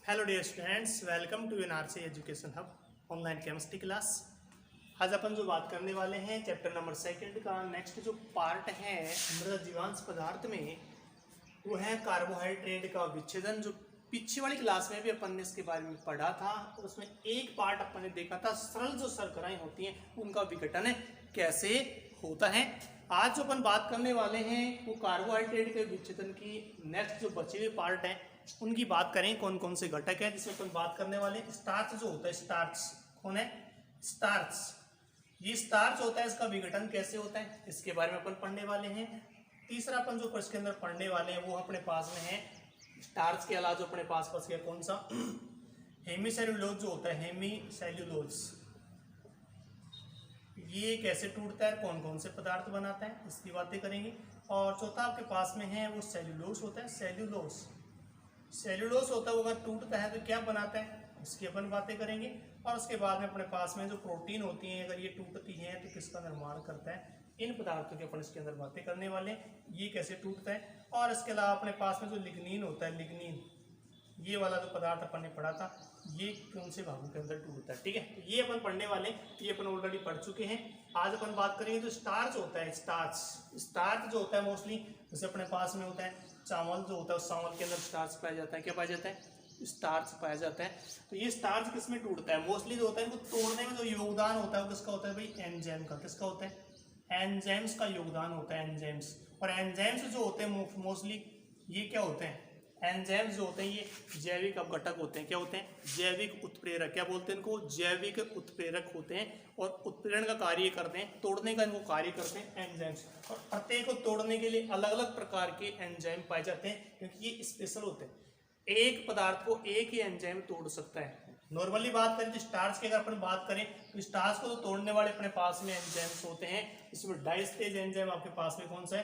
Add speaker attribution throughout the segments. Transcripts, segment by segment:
Speaker 1: Hello dear students, welcome to NRC education hub online chemistry class. आज अपन जो बात करने वाले हैं चैप्टर नंबर 2 का नेक्स्ट जो पार्ट है मृदा जीवांश पदार्थ में, वो है कार्बोहाइड्रेट का विच्छेदन। जो पीछे वाली क्लास में भी अपन ने इसके बारे में पढ़ा था और उसमें एक पार्ट अपन ने देखा था सरल जो शर्कराएं होती हैं उनका विघटन कैसे होता है। आज जो अपन बात करने वाले हैं वो कार्बोहाइड्रेट के विच्छेदन की नेक्स्ट जो बचे हुए पार्ट हैं उनकी बात करें। कौन कौन से घटक हैं जिसमें अपन बात करने वाले हैं। स्टार्च जो होता है, स्टार्च कौन है? स्टार्च। ये स्टार्च होता है, इसका विघटन कैसे होता है इसके बारे में अपन पढ़ने वाले हैं। तीसरा अपन जो इसके अंदर पढ़ने वाले हैं वो अपने पास में है स्टार्च के अलावा जो अपने पास गया कौन सा, हेमीसेल्यूलोज जो होता है, हेमीसेल्यूलोज। ये कैसे टूटता है, कौन कौन से पदार्थ बनाता है, इसकी बातें करेंगे। और चौथा आपके पास में है वो सेल्यूलोज होता है। सेल्यूलोज होता है वो अगर टूटता है तो क्या बनाता है, इसकी अपन बातें करेंगे। और उसके बाद में अपने पास में जो प्रोटीन होती हैं अगर ये टूटती हैं तो किसका निर्माण करता है, इन पदार्थों की अपन इसके अंदर बातें करने वाले हैं, ये कैसे टूटता है। और इसके अलावा अपने पास में जो लिग्निन होता है, लिग्निन ये वाला जो पदार्थ अपन ने पढ़ा था, ये कौन से भागों के अंदर टूटता है। ठीक है, तो ये अपन पढ़ने वाले, ये अपन ऑलरेडी पढ़ चुके हैं। आज अपन बात करेंगे जो स्टार्च होता है, स्टार्च जो होता है मोस्टली जैसे अपने पास में होता है चावल जो होता है, उस चावल के अंदर स्टार्च पाया जाता है। क्या पाया जाता है? स्टार्च पाया जाता है। तो ये स्टार्च किस में टूटता है? मोस्टली जो होता है इनको तोड़ने में जो योगदान होता है वो किसका होता है भाई? एंजाइम का। किसका होता है? एंजाइम्स का योगदान होता है, एंजाइम्स। और एंजाइम्स जो होते हैं मोस्टली ये क्या होते हैं, एंजाइम्स जो होते हैं ये जैविक अपघटक होते हैं। क्या होते हैं? जैविक उत्प्रेरक। क्या बोलते हैं इनको? जैविक उत्प्रेरक होते हैं और उत्प्रेरण का कार्य करते हैं, तोड़ने का इनको कार्य करते हैं एंजाइम्स। और प्रत्येक को तोड़ने के लिए अलग अलग प्रकार के एंजाइम पाए जाते हैं क्योंकि ये स्पेशल होते हैं। एक पदार्थ को एक ही एंजाइम तोड़ सकता है। नॉर्मली बात करें तो स्टार्च की अगर अपन बात करें तो स्टार्च को तो तोड़ने वाले अपने पास में एंजाइम्स होते हैं। इसमें डाइस्टेज एंजाइम आपके पास में कौन सा है?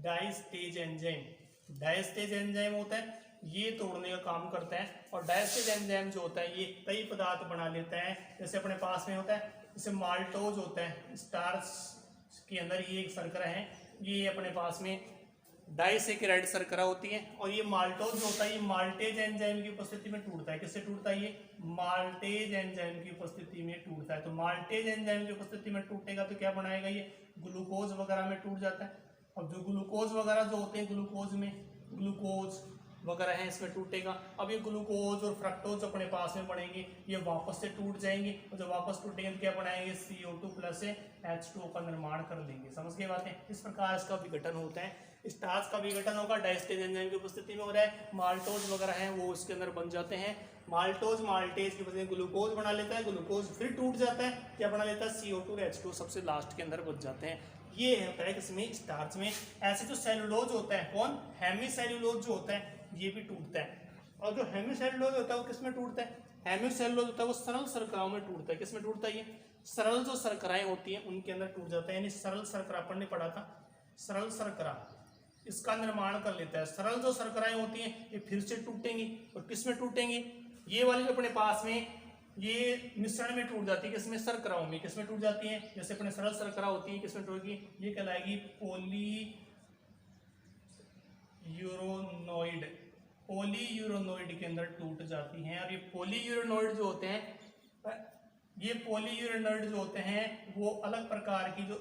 Speaker 1: Diastase enzyme. डाइस्टेज एंजाइम होता है, ये तोड़ने का काम करता है। और डाइस्टेज एंजाइम जो होता है ये कई पदार्थ बना लेता है। जैसे अपने पास में होता है जैसे माल्टोज होता है, स्टार्च के अंदर ये एक शर्करा है, ये अपने पास में डाइसेकेराइड शर्करा होती है। और ये माल्टोज जो होता है ये माल्टेज एंजाइम की उपस्थिति में टूटता है। किससे टूटता है? ये माल्टेज एंजाइम की उपस्थिति में टूटता है। तो माल्टेज एंजाइम की उपस्थिति में टूटेगा तो क्या बनाएगा? ये ग्लूकोज वगैरह में टूट जाता है। अब जो ग्लूकोज वगैरह जो होते हैं, ग्लूकोज में ग्लूकोज वगैरह है इसमें टूटेगा। अब ये ग्लूकोज और फ्रक्टोज अपने पास में पड़ेंगे, ये वापस से टूट जाएंगे। और जब वापस टूटेंगे तो क्या बनाएंगे? CO2 प्लस H2O का निर्माण कर लेंगे। समझ गए बातें? इस प्रकार इसका विघटन होता है। स्टार्च का विघटन होगा डाइस्टेज एंजाइम की उपस्थिति में हो रहा है। माल्टोज वगैरह हैं वो इसके अंदर बन जाते हैं। माल्टोज माल्टेज की उपस्थिति में ग्लूकोज बना लेता है, ग्लूकोज फिर टूट जाता है, क्या बना लेता है? CO2 और H2O सबसे लास्ट के अंदर बच जाते हैं। ये होता है किसमें? स्टार्च में। ऐसे जो सेलुलोज होता है, कौन? हेमीसेल्यूलोज जो होता है ये भी टूटता है। और जो हेमीसेल्यूलोज होता है वो किसमें टूटता है? हेमीसेल्यूलोज होता है वो सरल शर्कराओं में टूटता है। किसमें टूटता है? ये सरल जो शर्कराएं होती हैं उनके अंदर टूट जाता है। यानी सरल शर्करा अपन ने पढ़ा था, सरल शर्करा इसका निर्माण कर लेता है। सरल जो शर्कराएं होती हैं ये फिर से टूटेंगी। और किसमें टूटेंगी? ये वाली जो अपने पास में ये मिश्रण में टूट जाती है। किसमें? शर्कराओं में। किसमें टूट जाती है? जैसे अपने सरल शर्करा होती है किसमें टूटेगी? ये कहलाएगी पॉलीयूरेनॉइड के अंदर टूट जाती हैं। और ये पॉलीयूरेनॉइड जो होते हैं वो अलग प्रकार की जो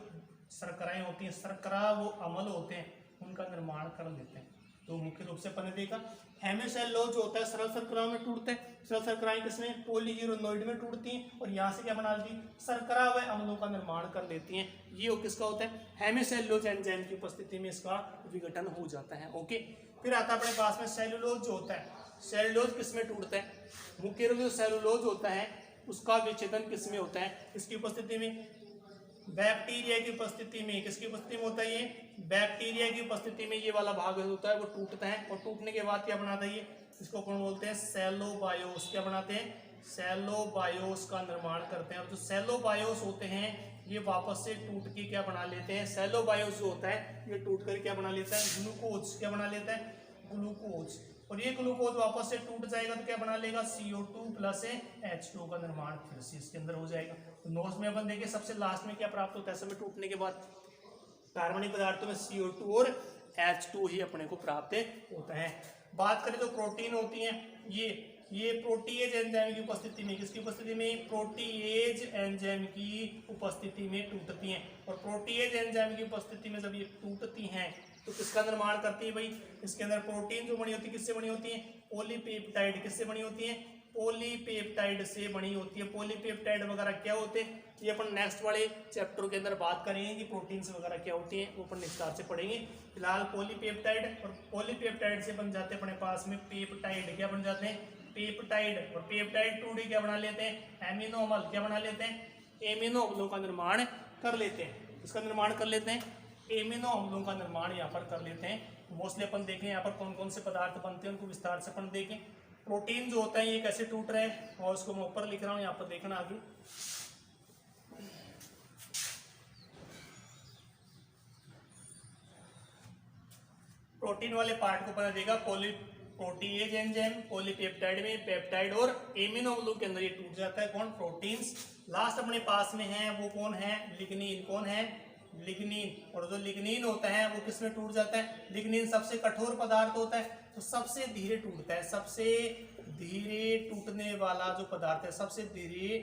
Speaker 1: शर्कराएं होती हैं, शर्करा वो अम्ल होते हैं, उनका निर्माण कर लेते हैं। तो मुख्य रूप से अपन ने देखा हेमीसेल्यूलोज जो होता है सरल शर्कराओं में टूटते हैं। सरल शर्कराएं किसमें? पॉलीयूरेनॉइड में टूटती हैं और यहाँ से क्या बना लेती? शर्करा व अम्लों का निर्माण कर लेती हैं। ये किसका होता है? हेमीसेल्यूलोज एंजाइम की उपस्थिति में इसका विघटन हो जाता है। ओके, फिर आता है अपने पास में सेल्यूलोज जो होता है। सेल्यूलोज किसमें टूटता है? मुख्य रूप से सेल्यूलोज होता है उसका विच्छेदन किसमें होता है? इसकी उपस्थिति में बैक्टीरिया की उपस्थिति में। किसकी उपस्थिति में होता है? ये बैक्टीरिया की उपस्थिति में ये वाला भाग होता है वो टूटता है। और टूटने के बाद क्या बनाता है? ये इसको कौन बोलते हैं? सेलोबायोस। क्या बनाते हैं? सेलोबायोस का निर्माण करते हैं। और जो सेलोबायोस होते हैं ये वापस से टूट के क्या बना लेते हैं? सेलोबायोस जो होता है ये टूट कर क्या बना लेता है? ग्लूकोज। क्या बना लेता है? ग्लूकोज। और ये ग्लूकोज वापस से टूट जाएगा तो क्या बना लेगा? CO2 प्लस H2O का निर्माण फिर से इसके अंदर हो जाएगा। तो नोट्स में अपन देखें सबसे लास्ट में क्या प्राप्त होता है समय टूटने के बाद? कार्बनिक पदार्थों में CO2 और H2 ही अपने को प्राप्त होता है। बात करें तो प्रोटीन होती हैं, ये ये प्रोटीएज एंजाइम की उपस्थिति में, किसकी उपस्थिति में, प्रोटीएज एंजाइम की उपस्थिति में टूटती हैं। और प्रोटीएज एंजाइम की उपस्थिति में जब ये टूटती हैं तो किसका निर्माण करती है भाई, इसके अंदर प्रोटीन जो बनी होती है किससे बनी होती है, पॉलीपेप्टाइड। किससे बनी होती है, पॉलीपेप्टाइड से बनी होती है। पॉलीपेप्टाइड वगैरह क्या होते हैं, ये अपन नेक्स्ट वाले चैप्टर के अंदर बात करेंगे कि प्रोटीन्स वगैरह क्या होती हैं, वो अपन विस्तार से पढ़ेंगे। फिलहाल पॉलीपेप्टाइड, और पॉलीपेप्टाइड से बन जाते हैं अपने पास में पेप्टाइड। क्या बन जाते हैं, पेप्टाइड। और पेप्टाइड 2D क्या बना लेते हैं, एमिनो अम्ल। क्या बना लेते हैं, एमिनो अम्लों का निर्माण कर लेते हैं। इसका निर्माण कर लेते हैं, एमिनो अम्लों का निर्माण यहाँ पर कर लेते हैं। मोस्टली अपन देखें यहाँ पर कौन कौन से पदार्थ बनते हैं उनको विस्तार से अपन देखें। प्रोटीन जो होता है ये कैसे टूट रहा है, और उसको मैं ऊपर लिख रहा हूँ, यहाँ पर देखना आगे। प्रोटीन वाले पार्ट को बना देगा प्रोटीएज एंजाइम, पॉलीपेप्टाइड में पेप्टाइड और एमिनो अम्लों के अंदर ये टूट जाता है। कौन, प्रोटीन्स। लास्ट अपने पास में है वो कौन है, लिग्निन। कौन है, लिग्निन। और जो लिग्निन होता है वो किसमें टूट जाता है, लिग्निन सबसे कठोर पदार्थ होता है तो सबसे धीरे टूटता है। सबसे धीरे टूटने वाला जो पदार्थ है, सबसे धीरे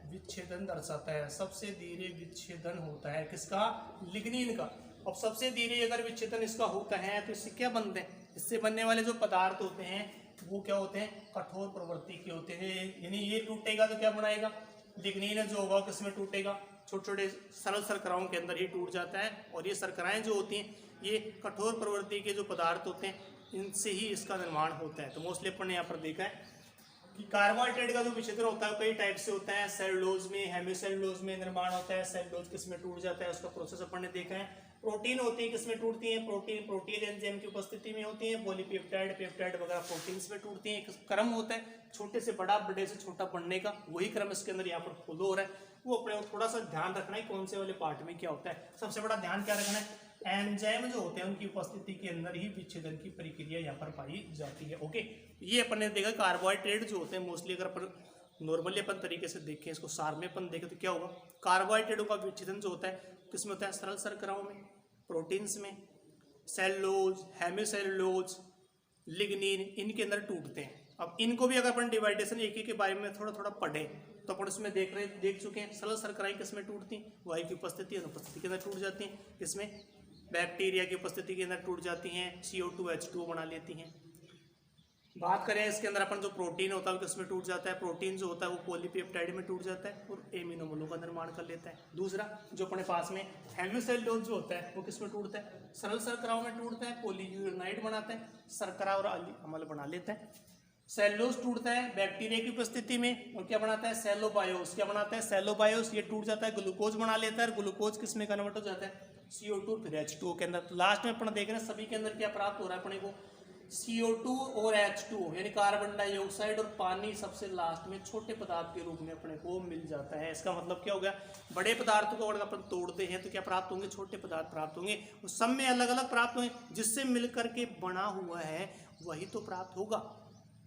Speaker 1: विच्छेदन दर्शाता है, सबसे धीरे विच्छेदन होता है किसका, लिग्निन का। अब सबसे धीरे अगर विच्छेदन इसका होता है तो इससे क्या बनते हैं, इससे बनने वाले जो पदार्थ होते हैं वो क्या होते हैं, कठोर प्रवृत्ति के होते हैं। यानी ये टूटेगा तो क्या बनाएगा, लिग्निन जो होगा किसमें टूटेगा, छोटे छोटे सरल शर्कराओं के अंदर ही टूट जाता है। और ये शर्कराएं जो होती हैं ये कठोर प्रवृत्ति के जो पदार्थ होते हैं इनसे ही इसका निर्माण होता है। तो मोस्टली अपन ने यहाँ पर देखा है कि कार्बोहाइड्रेट का जो विच्छेदन होता है कई टाइप से होता है। सेलुलोज में, हेमिसेलुलोज में निर्माण होता है। सेलुलोज किसमें टूट जाता है उसका प्रोसेस अपन ने देखा है। प्रोटीन होती है किसमें टूटती है, प्रोटीन प्रोटीन एंजाइम की उपस्थिति में होती है। पॉलीपेप्टाइड, पेप्टाइड वगैरह प्रोटीन्स में टूटती है। एक क्रम होता है छोटे से बड़ा, बड़े से छोटा बनने का, वही क्रम इसके अंदर यहाँ पर फॉलो हो रहा है। वो अपने थोड़ा सा ध्यान रखना है कौन से वाले पार्ट में क्या होता है। सबसे बड़ा ध्यान क्या रखना है, एंजाइम जो होते हैं उनकी उपस्थिति के अंदर ही विच्छेदन की प्रक्रिया यहाँ पर पाई जाती है। ओके, ये अपन ने देखा कार्बोहाइड्रेट जो होते हैं मोस्टली अगर अपन नॉर्मली अपन तरीके से देखें, इसको सार में अपन देखें तो क्या होगा, कार्बोहाइड्रेटों का विच्छेदन जो होता है किसमें होता है, सरल शर्कराओं में, प्रोटीन्स में, सेलुलोज, हेमिसेलुलोज, लिग्निन, इनके अंदर टूटते हैं। अब इनको भी अगर अपन डिवाइडेशन एक के बारे में थोड़ा थोड़ा पढ़े तो अपन उसमें देख चुके हैं। सरल शर्कराएं किसमें टूटती हैं, वायु की उपस्थिति अनुपस्थिति के अंदर टूट जाती हैं। किसमें, बैक्टीरिया की उपस्थिति के अंदर टूट जाती हैं, CO2 H2O बना लेती हैं। बात करें इसके अंदर अपन जो प्रोटीन होता है किसमें टूट जाता है, प्रोटीन जो होता है वो पॉलीपेप्टाइड में टूट जाता है और एमिनो अम्लों का निर्माण कर लेता है। दूसरा जो अपने पास में हेमिसेलुलोज जो होता है वो किसमें टूटता है, सरल शर्कराओं में टूटता है, पॉलीयूरेनाइड बनाता है, शर्करा और अम्ल बना लेता है। सेलुलोज टूटता है बैक्टीरिया की उपस्थिति में और क्या बनाता है, सेलोबायोस। क्या बनाता है, सेलोबायोस। ये टूट जाता है, ग्लूकोज बना लेता है, ग्लूकोज किसमें कन्वर्ट हो जाता है, CO2 फिर H2O के अंदर। तो लास्ट में अपन देख रहे हैं सभी के अंदर क्या प्राप्त हो रहा है अपने को, CO2 और H2O यानी कार्बन डाइऑक्साइड और पानी सबसे लास्ट में छोटे पदार्थ के रूप में अपने को मिल जाता है। इसका मतलब क्या हो गया, बड़े पदार्थों को अगर अपन तोड़ते हैं तो क्या प्राप्त होंगे, छोटे पदार्थ प्राप्त होंगे। उस सब में अलग अलग प्राप्त होंगे, जिससे मिलकर के बना हुआ है वही तो प्राप्त होगा।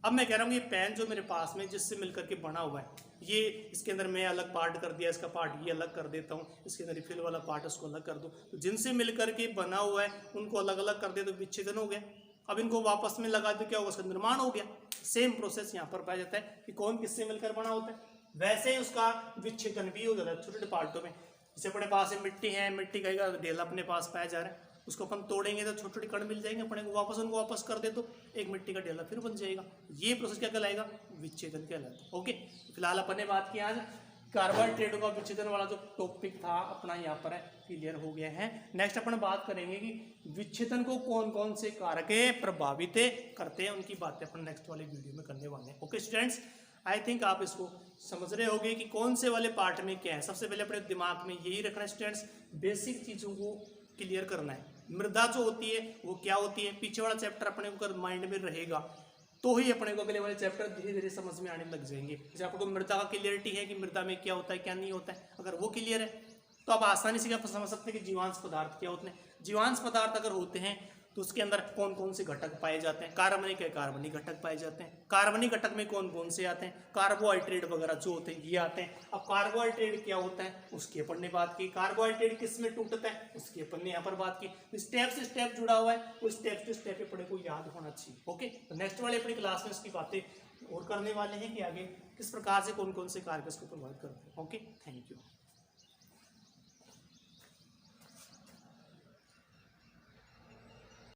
Speaker 1: अब मैं कह रहा हूँ ये पेन जो मेरे पास में जिससे मिलकर के बना हुआ है, ये इसके अंदर मैं अलग पार्ट कर दिया, इसका पार्ट ये अलग कर देता हूँ, इसके अंदर रिफिल वाला पार्ट उसको अलग कर दूँ, तो जिनसे मिलकर के बना हुआ है उनको अलग अलग कर दे तो विच्छेदन हो गया। अब इनको वापस में लगा दो क्या होगा, उसका निर्माण हो गया। सेम प्रोसेस यहाँ पर पाया जाता है कि कौन किससे मिलकर बना होता है, वैसे ही उसका विच्छेदन भी हो जाता है छोटे छोटे पार्टों में। जैसे अपने पास मिट्टी है, मिट्टी का ढेला अपने पास पाया जा रहा है, उसको अपन तोड़ेंगे तो छोटे छोटे कण मिल जाएंगे अपने को, वापस उनको वापस कर दे तो एक मिट्टी का ढेला फिर बन जाएगा। ये प्रोसेस क्या कहलाएगा, विच्छेदन कहलाता है। ओके, फिलहाल अपन ने बात की आज कार्बोहाइड्रेटों का विच्छेदन वाला जो टॉपिक था अपना यहाँ पर क्लियर हो गया है। नेक्स्ट अपन बात करेंगे कि विच्छेदन को कौन कौन से कारक प्रभावित करते हैं, उनकी बातें अपन नेक्स्ट वाले वीडियो में करने वाले हैं। ओके स्टूडेंट्स, आई थिंक आप इसको समझ रहे होंगे कि कौन से वाले पार्ट में क्या है। सबसे पहले अपने दिमाग में यही रखना है स्टूडेंट्स, बेसिक चीज़ों को क्लियर करना है। मृदा जो होती है वो क्या होती है, पीछे वाला चैप्टर अपने को अगर माइंड में रहेगा तो ही अपने को अगले वाले चैप्टर धीरे धीरे समझ में आने लग जाएंगे। जैसे आपको मृदा का क्लियरिटी है कि मृदा में क्या होता है क्या नहीं होता है, अगर वो क्लियर है तो आप आसानी से क्या समझ सकते हैं कि जीवांश पदार्थ क्या होते हैं। जीवांश पदार्थ अगर होते हैं तो उसके अंदर कौन कौन से घटक पाए जाते हैं, कार्बनिक घटक पाए जाते हैं। कार्बनिक घटक में कौन कौन से आते हैं, कार्बोहाइड्रेट वगैरह जो होते हैं ये आते हैं। अब कार्बोहाइड्रेट क्या होता है उसकी अपन ने बात की, कार्बोहाइड्रेट किस में टूटता है उसकी अपन ने यहाँ पर बात की। स्टेप से स्टेप जुड़ा हुआ है, वो स्टेप टू स्टेप अपने को याद होना चाहिए। ओके, तो नेक्स्ट वाले अपनी क्लास में इसकी बातें और करने वाले हैं कि आगे किस प्रकार से कौन कौन से कार्य इसको प्रोवाइड करते हैं। Okay, thank you.